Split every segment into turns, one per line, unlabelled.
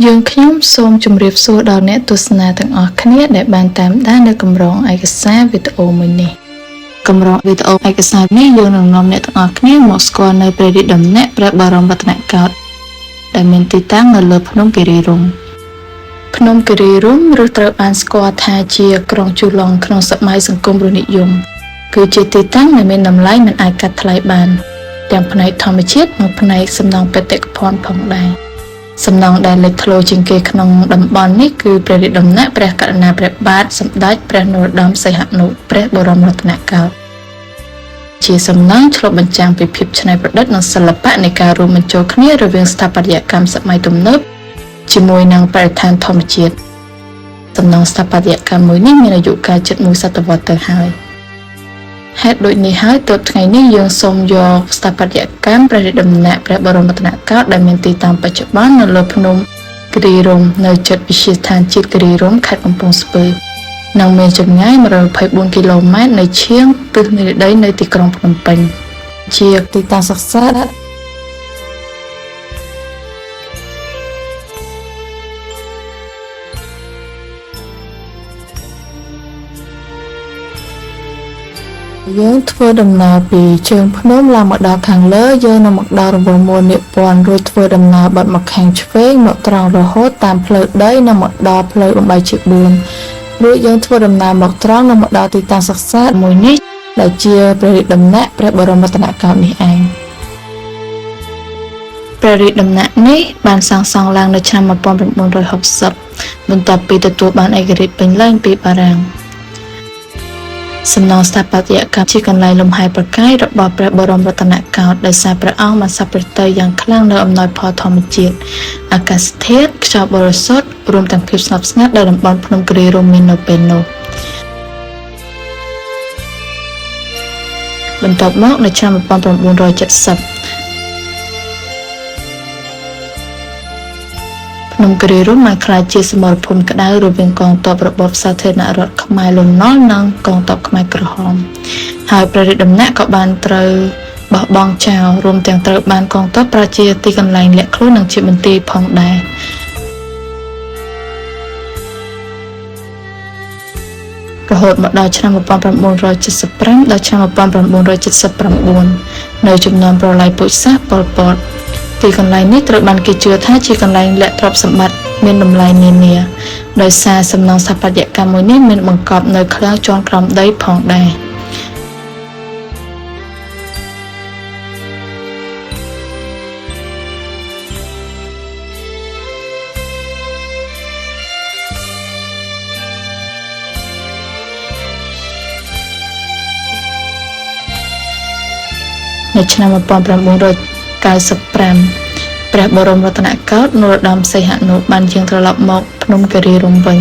យើងខ្ញុំសូមជម្រាបសួរដល់អ្នកទស្សនាទាំងអស់គ្នាដែលបានតាមដាននៅកម្រងឯកសារវីដេអូមួយនេះកម្រងវីដេអូឯកសារនេះយើងនឹងនាំអ្នកទាំងអស់គ្នាមកស្គាល់នៅព្រះរាជដំណាក់ព្រះបរមរតនកោដ្ឋដែលមានទីតាំងនៅលើភ្នំគិរីរម្យភ្នំគិរីរម្យឬត្រូវបានស្គាល់ថាជាក្រុងជូឡុងក្នុងសម័យសង្គមរនិយមគឺជាទីតាំងដែលមានតម្លៃមិនអាចកាត់ថ្លៃបានទាំងផ្នែកធម្មជាតិនិងផ្នែកសំណង់បេតិកភណ្ឌផងដែរសំណង់ដែលលេចធ្លោជាងគេក្នុងតំបន់នេះគឺព្រះរាជដំណាក់ព្រះករុណាព្រះបាទសម្ដេចព្រះនរោត្តមសីហនុព្រះបរមរតនកោដ្ឋជាសំណង់ឆ្លុះបញ្ចាំងពីភាពច្នៃប្រឌិតនិងសិល្បៈនៃការរួមបញ្ចូលគ្នារវាងស្ថាបត្យកម្មសម័យទំនើបជាមួយនឹងបរិស្ថានធម្មជាតិសំណង់ស្ថាបត្យកម្មមួយនេះមានអាយុកាលជិត1សតវត្សទៅហើយហេតុដូចនេះហើយទើបថ្ងៃនេះយើងសូមយកស្ថាបត្យកម្មព្រះរាជដំណាក់ព្រះបរមរតនកោដ្ឋដែលមានទីតាំងបច្ចុប្បន្ននៅលើភ្នំគិរីរម្យនៅជិតវិទ្យាស្ថានជាតិគិរីរម្យខេត្តកំពង់ស្ពឺនិងមានចម្ងាយ124គីឡូម៉ែត្រនៅឈៀងទិសនិរតីនៃទីក្រុងភ្នំពេញជាទីតាំងសិក្សាយើងធ្វើដំណើរពីជើងភ្នំឡើងមកដល់ខាងលើយើងនឹងមកដល់រង្វង់មូលនិព្វានរួចធ្វើដំណើរបត់មកខាងឆ្វេងមកត្រង់រហូតតាមផ្លូវដីនិងមកដល់ផ្លូវបំបីជា4រួចយើងធ្វើដំណើរមកត្រង់និងមកដល់ទីតាំងសិក្សាមួយនេះដែលជាព្រះរាជដំណាក់ព្រះបរមរតនកោដ្ឋនេះឯងព្រះរាជដំណាក់នេះបានសាងសង់ឡើងនៅឆ្នាំ1960បន្ទាប់ពីទទួលបានឯករាជ្យពេញលេញពីបារាំងសំណង់ស្ថាបត្យកម្មជាកន្លែងលំហែប្រកាយរបស់ព្រះបរមរតនកោដ្ឋដោយសារព្រះអង្គបានសព្វប្រតិយ៉ាងខ្លាំងនៅអំណោយផលធម្មជាតិអាកាសធាតុខ្យល់បរិសុទ្ធរួមទាំងភាពស្ងប់ស្ងាត់ដែលតំបន់ភ្នំគិរីរម្យមាននៅពេលនោះបន្ទាប់មកនៅឆ្នាំ1970ភ្នំគិរីរម្យបានក្លាយជាសមរភូមិក្តៅរវាងកងទ័ពរបបសាធារណរដ្ឋខ្មែរលន់នល់និងកងទ័ពខ្មែរក្រហមហើយព្រះរាជដំណាក់ក៏បានត្រូវបោះបង់ចោលរួមទាំងត្រូវបានកងទ័ពប្រើជាទីកន្លែងលាក់ខ្លួននិងជាមន្ទីរផងដែររហូតមកដល់ឆ្នាំ1975ដល់ឆ្នាំ1979នៅជំនាន់ប្រល័យពូជសាសន៍ប៉ុលពតទីកន្លែងនេះត្រូវបានគេជឿថាជាកន្លែងលាក់ទ្រព្យសម្បត្តិមានតម្លៃនានាដោយសារសំណង់ស្ថាបត្យកម្មមួយនេះមានបង្កប់នៅឃ្លាំងជាន់ក្រោមដីផងដែរនៅឆ្នាំ1995ព្រះបរមរតនកោដ្ឋនរោត្តមសីហនុបានយាងត្រឡប់មកភ្នំគិរីរម្យវិញ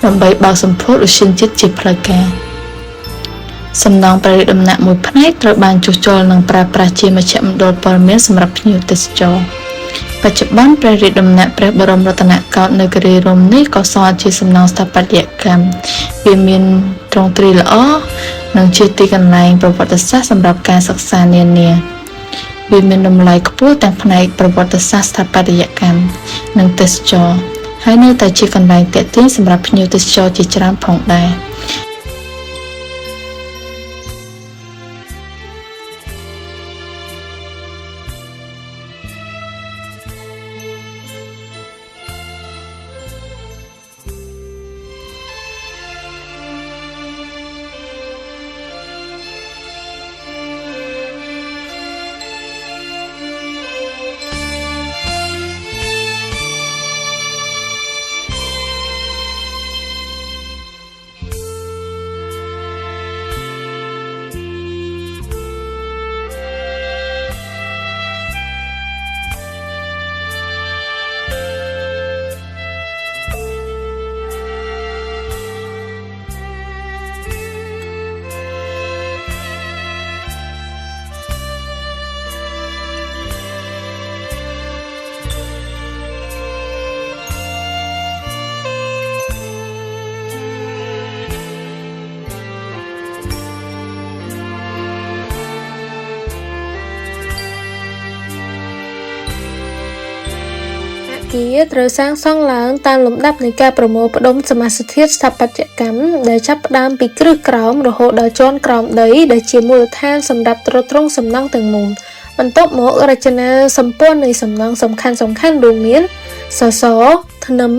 ដើម្បីបើកសម្ពោធឧទ្យានជាតិជាផ្លូវការសំណង់ព្រះរាជដំណាក់មួយផ្នែកត្រូវបានជួសជុលនិងប្រើប្រាស់ជាមជ្ឈមណ្ឌលព័ត៌មានសម្រាប់ភ្ញៀវទេសចរបច្ចុប្បន្នព្រះរាជដំណាក់ព្រះបរមរតនកោដ្ឋនៅគិរីរម្យនេះក៏សល់ជាសំណង់ស្ថាបត្យកម្មវាមានទ្រង់ទ្រាយល្អនិងជាទីកន្លែងប្រវត្តិសាស្ត្រសម្រាប់ការសិក្សានានាវាមានតម្លៃខ្ពស់ទាំងផ្នែកប្រវត្តិសាស្ត្រស្ថាបត្យកម្មនិងទេសចរណ៍ហើយនៅតែជាកន្លែងទាក់ទាញសម្រាប់ភ្ញៀវទេសចរជាច្រើនផងដែរ
គារត្រូវសាងសង់ឡើងតាមលំដាប់នៃការប្រមូលផ្ដុំសមាសធាតុស្ថាបត្យកម្មដែលចាប់ផ្ដើមពីគ្រឹះក្រោមរហូតដល់ជាន់ក្រោមដីដែលជាមូលដ្ឋានសម្រាប់ទ្រទ្រង់សំណង់ទាំងមូលបន្ទាប់មករចនាសម្ព័ន្ធនៃសំណង់សំខាន់រួមមានសសរធ្នឹម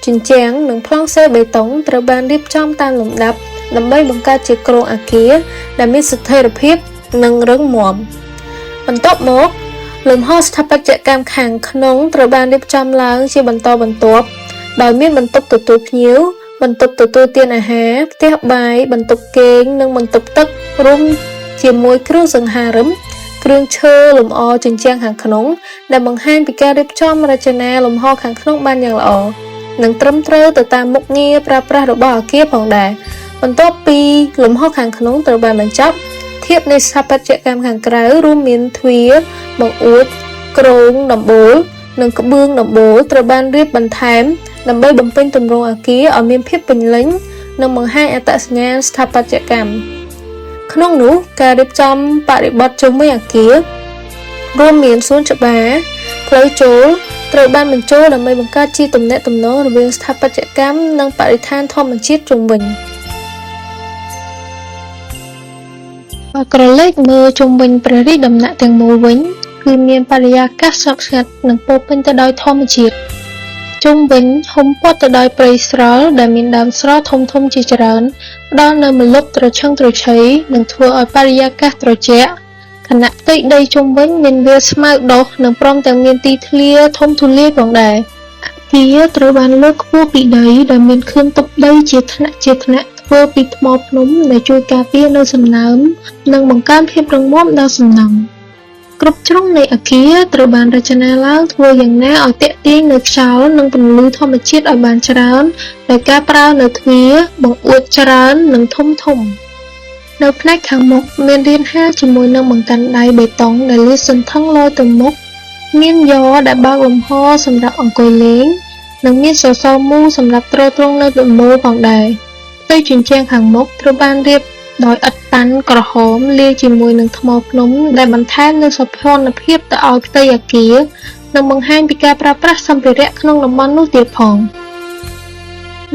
ជញ្ជាំងនិងប្លង់សេបេតុងត្រូវបានរៀបចំតាមលំដាប់ដើម្បីបង្កើតជាគ្រោងអគារដែលមានស្ថិរភាពនិងរឹងមាំបន្ទាប់មកលំហស្ថាបត្យកម្មខាងក្នុងត្រូវបានរៀបចំឡើងជាបន្តបន្ទាប់ដោយមានបន្ទប់ទទួលភ្ញៀវបន្ទប់ទទួលទានអាហារផ្ទះបាយបន្ទប់គេងនិងបន្ទប់ទឹករួមជាមួយគ្រឿងសង្ហារិមគ្រឿងឈើលម្អជញ្ជាំងខាងក្នុងដែលបង្ហាញពីការរៀបចំរចនាលំហខាងក្នុងបានយ៉ាងល្អនិងត្រឹមត្រូវទៅតាមមុខងារប្រើប្រាស់របស់អគារផងដែរបន្ទាប់ពីលំហខាងក្នុងត្រូវបានបញ្ចប់ធាតុនៃស្ថាបត្យកម្មខាងក្រៅរួមមានទ្វារបង្អួចគ្រោងដំបូលនិងក្បឿងដំបូលត្រូវបានរៀបបន្ថែមដើម្បីបំពេញទម្រង់អគារឲ្យមានភាពពេញលេញនិងបង្ហាញអត្តសញ្ញាណស្ថាបត្យកម្មក្នុងនោះការរៀបចំបរិបទជុំវិញអគាររួមមានសួនច្បារផ្លូវចូលត្រូវបានបញ្ចូលដើម្បីបង្កើតជាទំនាក់ទំនងរវាងស្ថាបត្យកម្មនិងបរិស្ថានធម្មជាតិជុំវិញបើក្រឡេកមើលជុំវិញព្រះរាជដំណាក់ទាំងមូលវិញគឺមានបរិយាកាសស្ងប់ស្ងាត់និងពោរពេញទៅដោយធម្មជាតិជុំវិញហុំព័ទ្ធទៅដោយព្រៃស្រល់ដែលមានដើមស្រល់ធំៗជាច្រើនផ្ដល់នូវម្លប់ត្រឈឹងត្រឈៃនិងធ្វើឲ្យបរិយាកាសត្រជាក់ខណៈផ្ទៃដីជុំវិញមានវាលស្មៅដុះនិងព្រមទាំងមានទីធ្លាធំទូលាយផងដែរអគារត្រូវបានលើកខ្ពស់ពីដីដោយមានខឿនទប់ដីជាថ្នាក់ធ្វើពីថ្មភ្នំដែលជួយការពារនៅសំណើមនិងបង្កើនភាពរឹងមាំដល់សំណង់គ្រប់ជ្រុងនៃអគារត្រូវបានរចនាឡើងធ្វើយ៉ាងណាឲ្យទាក់ទាញនូវខ្យល់និងពន្លឺធម្មជាតិឲ្យបានច្រើនដោយការប្រើនូវទ្វារបង្អួចច្រើននិងធំនៅផ្នែកខាងមុខមានរានហាលជាមួយនឹងបង្កាន់ដៃបេតុងដែលលាតសន្ធឹងលយទៅមុខមានយ៉រដែលបើកលំហសម្រាប់អង្គុយលេងនិងមានសសរមូលសម្រាប់ទ្រទ្រង់នៅដំបូលផងដែរផ្ទៃជញ្ជាំងខាងមុខត្រូវបានរៀបដោយឥដ្ឋប៉ាន់ក្រហមលាយជាមួយនឹងថ្មភ្នំដែលបន្ថែមនូវសោភ័ណភាពទៅឲ្យផ្ទៃអគារនិងបង្ហាញពីការប្រើប្រាស់សម្ភារៈក្នុងតំបន់នោះទៀតផង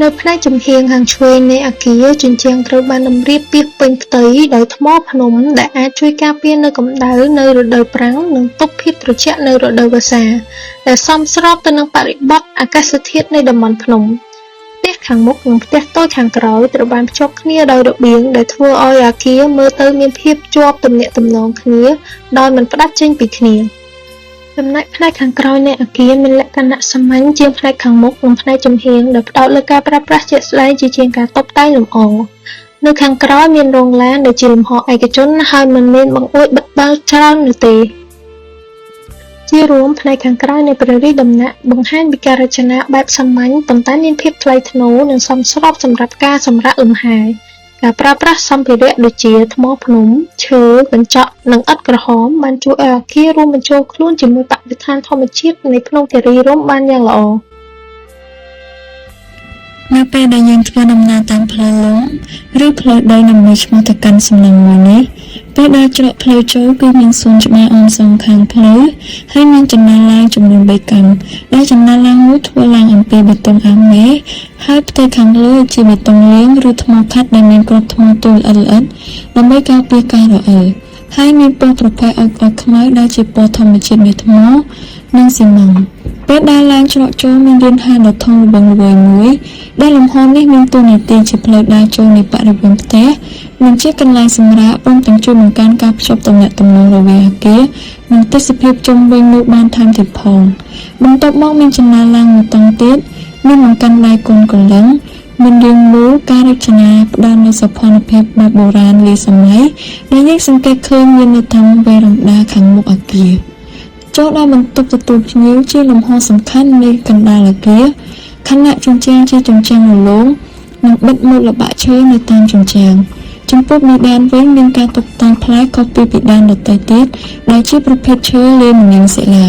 នៅផ្នែកចំហៀងខាងឆ្វេងនៃអគារជញ្ជាំងត្រូវបានតម្រៀបពាសពេញផ្ទៃដោយថ្មភ្នំដែលអាចជួយការពារនៅកម្ដៅនៅរដូវប្រាំងនិងទប់ភាពត្រជាក់នៅរដូវវស្សាដែលសមស្របទៅនឹងបរិបទអាកាសធាតុនៃតំបន់ភ្នំផ្ទះខាងមុខនិងផ្ទះតូចខាងក្រោយត្រូវបានភ្ជាប់គ្នាដោយរបៀងដែលធ្វើឲ្យអគារមើលទៅមានភាពជាប់ទំនាក់ទំនងគ្នាដោយមិនផ្ដាច់ចេញពីគ្នាចំណែកផ្នែកខាងក្រោយនៃអគារមានលក្ខណៈសាមញ្ញជាងផ្នែកខាងមុខនិងផ្នែកចំហៀងដែលផ្ដោតលើការប្រើប្រាស់ជាក់ស្ដែងជាជាងការតុបតែងលម្អនៅខាងក្រោយមានរោងឡានដែលជាលំហឯកជនហើយមិនមានបង្អួចបិទបាំងច្រើននោះទេជារួមផ្នែកខាងក្រៅនៃព្រះរាជដំណាក់បង្ហាញពីការរចនាបែបសាមញ្ញប៉ុន្តែមានភាពថ្លៃថ្នូរនិងសមស្របសម្រាប់ការសម្រាកលំហែការប្រើប្រាស់សម្ភារៈដូចជាថ្មភ្នំឈើកញ្ចក់និងឥដ្ឋក្រហមបានជួយឲ្យអគាររួមបញ្ចូលខ្លួនជាមួយបរិស្ថានធម្មជាតិនៃក្នុងគិរីរម្យបានយ៉ាងល្អនៅពេលដែលយើងធ្វើដំណើរតាមផ្លូវលំឬផ្លូវដីដើម្បីឆ្លងទៅកាន់សំណង់មួយនេះពេលដែលច្រកផ្លូវចូលគឺមានសួនច្បារអមសងខាងផ្លូវហើយមានចន្ទឡើងចំនួន3កាំដែលចន្ទឡើងមួយធ្វើឡើងអំពីបេតុងអាមេហើយផ្ទៃខាងលើជាបេតុងលាងឬថ្មខាត់ដែលមានគ្រាប់ថ្មទូលល្អិតដើម្បីការពារការរអិលហើយមានពណ៌ប្រផេះអុកខ្មៅដែលជាពណ៌ធម្មជាតិនៃថ្មនិងស៊ីម៉ង់ពេលដើរឡើងច្រកចូលមានរានហាលដ៏ធំល្វឹងល្វើយមួយដែលលំហនេះមានតួនាទីជាផ្លូវដើរចូលនៃបរិវេណផ្ទះនិងជាកន្លែងសម្រាកព្រមទាំងជួយបង្កើនការភ្ជាប់ទំនាក់ទំនងរវាងអគារនិងទេសភាពជុំវិញនោះបានថែមទៀតផងបន្ទាប់មកមានចន្ទឡើងមួយតង់ទៀតមានបង្កាន់ដៃកូនកលឹងមានរាងមូលការរចនាផ្ដល់នូវសោភ័ណភាពបែបបុរាណលាយសម័យដែលយើងសង្កេតឃើញមាននៅតាមវេរណ្ដាខាងមុខអគារចូលដល់បន្ទប់ទទួលភ្ញៀវជាលំហសំខាន់នៃកណ្ដាលអគារខណៈជញ្ជាំងជាជញ្ជាំងរលោងនិងបិទមុខល្បាក់ឈើនៅតាមជញ្ជាំងចំពោះមេដានវិញមានការតុបតែងប្លែកខុសពីមេដានដទៃទៀតដែលជាប្រភេទឈើលាយមនាងសិលា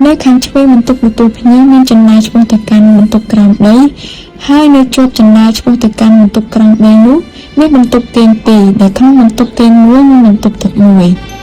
នៅខាងឆ្វេងបន្ទប់ទទួលភ្ញៀវមានចន្លាឆ្ពោះទៅកាន់បន្ទប់ក្រោមដីហើយនៅជាប់ចន្លាឆ្ពោះទៅកាន់បន្ទប់ក្រោមដីនោះមានបន្ទប់គេង2ដែលក្នុងបន្ទប់គេង1មានបន្ទប់ទឹក1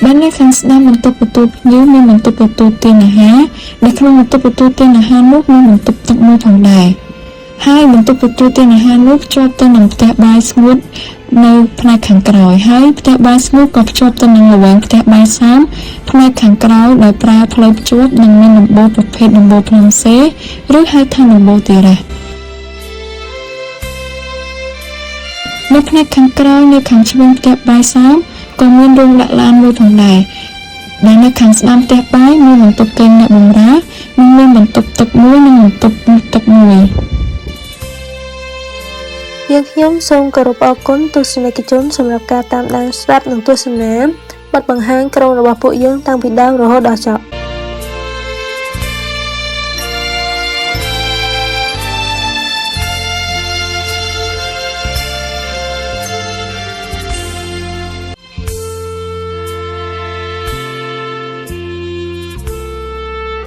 បាននៅខាងស្ដាំបន្ទប់ទទួលភ្ញៀវមានបន្ទប់ទទួលទានអាហារនៅក្នុងបន្ទប់ទទួលទានអាហារនោះមានបន្ទប់ទឹកមួយផងដែរហើយបន្ទប់ទទួលទានអាហារនោះភ្ជាប់ទៅនឹងផ្ទះបាយស្ងួតនៅផ្នែកខាងក្រោយហើយផ្ទះបាយស្ងួតក៏ភ្ជាប់ទៅនឹងល្វែងផ្ទះបាយសើមផ្នែកខាងក្រោយដោយប្រើផ្លូវភ្ជាប់និងមានដំបូលប្រភេទដំបូលភ្នំសេឬហៅថាដំបូលទីរ៉ាស់នៅផ្នែកខាងក្រោយនៅខាងឆ្វេងផ្ទះបាយសើមក៏មានរោងដាក់ឡានមួយផងដែរដែលនៅខាងស្ដាំផ្ទះបាយមានបន្ទប់គេងអ្នកបម្រើនិងមានបន្ទប់ទឹកមួយនិងបន្ទប់មុខទឹកមួយ
យើងខ្ញុំសូមគោរពអរគុណទស្សនិកជនសម្រាប់ការតាមដានស្ដាប់និងទស្សនាបទបង្ហាញក្រុមរបស់ពួកយើងតាំងពីដើមរហូតដល់ចប់